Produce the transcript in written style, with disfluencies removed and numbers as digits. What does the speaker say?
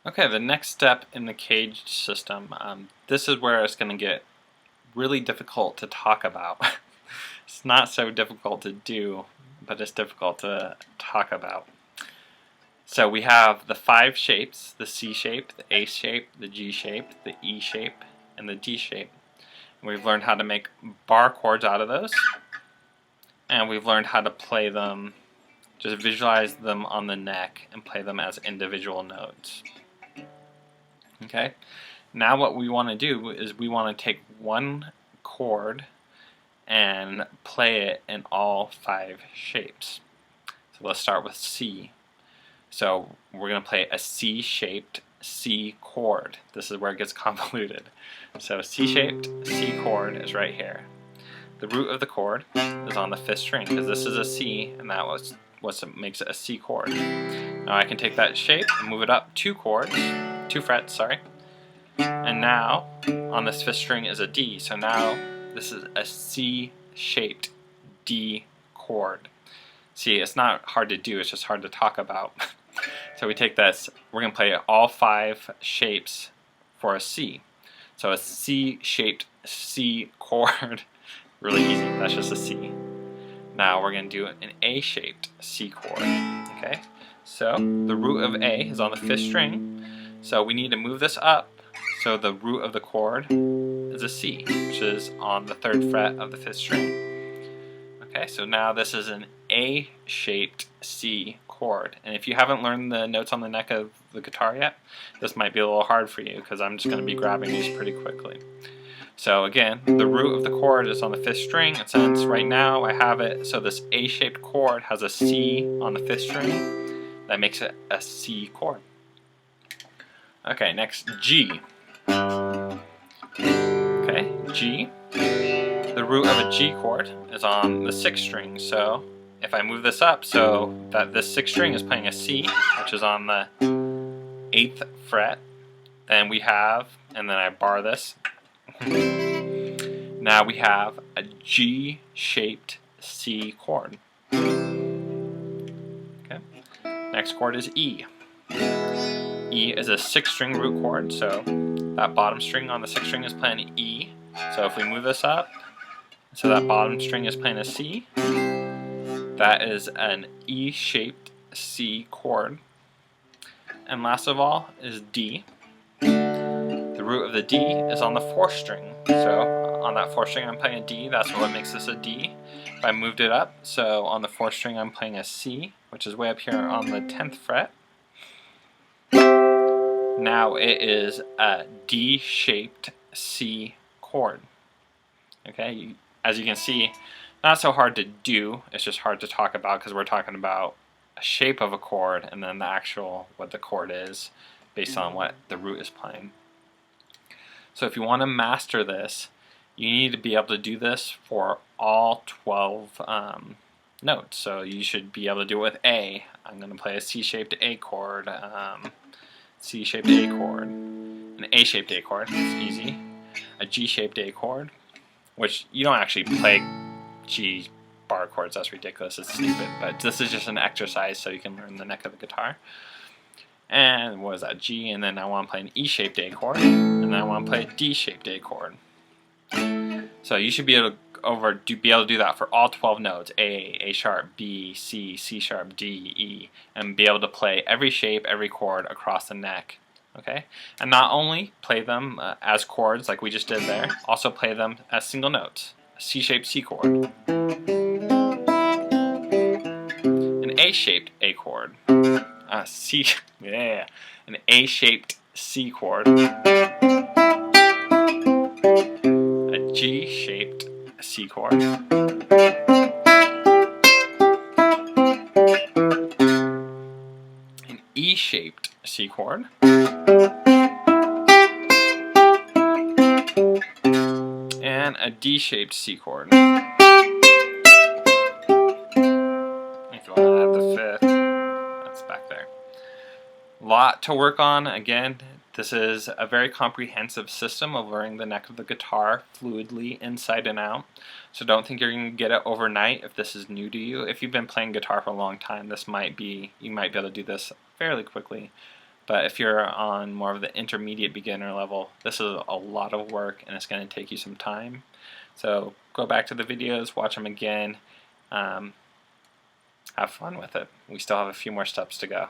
Okay, the next step in the cage system, this is where it's going to get really difficult to talk about. It's not so difficult to do, but it's difficult to talk about. So we have the 5 shapes: the C shape, the A shape, the G shape, the E shape, and the D shape. We've learned how to make bar chords out of those, and we've learned how to play them, just visualize them on the neck and play them as individual notes. Okay, now what we want to do is we want to take one chord and play it in all 5 shapes. So let's start with C. So we're going to play a C-shaped C chord. This is where it gets convoluted. So C-shaped C chord is right here. The root of the chord is on the 5th string because this is a C and that was what makes it a C chord. Now I can take that shape and move it up 2 frets, sorry. And now on this 5th string is a D. So now this is a C-shaped D chord. See, it's not hard to do, it's just hard to talk about. So we take this, we're going to play all 5 shapes for a C. So a C-shaped C chord, really easy, that's just a C. Now we're going to do an A-shaped C chord. Okay, so the root of A is on the 5th string, so we need to move this up so the root of the chord is a C, which is on the 3rd fret of the 5th string. Okay, so now this is an A-shaped C chord, and if you haven't learned the notes on the neck of the guitar yet, this might be a little hard for you because I'm just going to be grabbing these pretty quickly. So again, the root of the chord is on the 5th string, and since right now I have it so this A-shaped chord has a C on the 5th string, that makes it a C chord. Okay, next G. Okay, G. The root of a G chord is on the 6th string, so if I move this up so that this 6th string is playing a C, which is on the 8th fret, then we have, and then I bar this, now we have a G-shaped C chord. Okay. Next chord is E. E is a 6th string root chord, so that bottom string on the 6th string is playing E. So if we move this up, so that bottom string is playing a C, that is an E-shaped C chord. And last of all is D. The root of the D is on the 4th string, so on that 4th string I'm playing a D, that's what makes this a D. If I moved it up, so on the 4th string I'm playing a C, which is way up here on the 10th fret. Now it is a D-shaped C chord. Okay, as you can see, not so hard to do, it's just hard to talk about because we're talking about a shape of a chord and then the actual, what the chord is based on what the root is playing. So if you want to master this, you need to be able to do this for all 12 notes. So you should be able to do it with A. I'm going to play a C-shaped A chord, C-shaped A chord, an A-shaped A chord, it's easy, a G-shaped A chord, which you don't actually play G bar chords, that's ridiculous, it's stupid, but this is just an exercise so you can learn the neck of the guitar. And what is that, G, and then I want to play an E-shaped A chord, and then I want to play a D-shaped A chord. So you should be able to do that for all 12 notes, A, A sharp, B, C, C sharp, D, E, and be able to play every shape, every chord across the neck. Okay, and not only play them as chords like we just did there, also play them as single notes. A C-shaped C chord, an A-shaped A chord, an A-shaped C chord, a G-shaped C chord, an E-shaped C chord, and a D-shaped C chord. If you want to add the 5th, that's back there. Lot to work on. Again, this is a very comprehensive system of learning the neck of the guitar fluidly inside and out. So don't think you're going to get it overnight if this is new to you. If you've been playing guitar for a long time, you might be able to do this fairly quickly. But if you're on more of the intermediate beginner level, this is a lot of work and it's going to take you some time. So go back to the videos, watch them again, have fun with it. We still have a few more steps to go.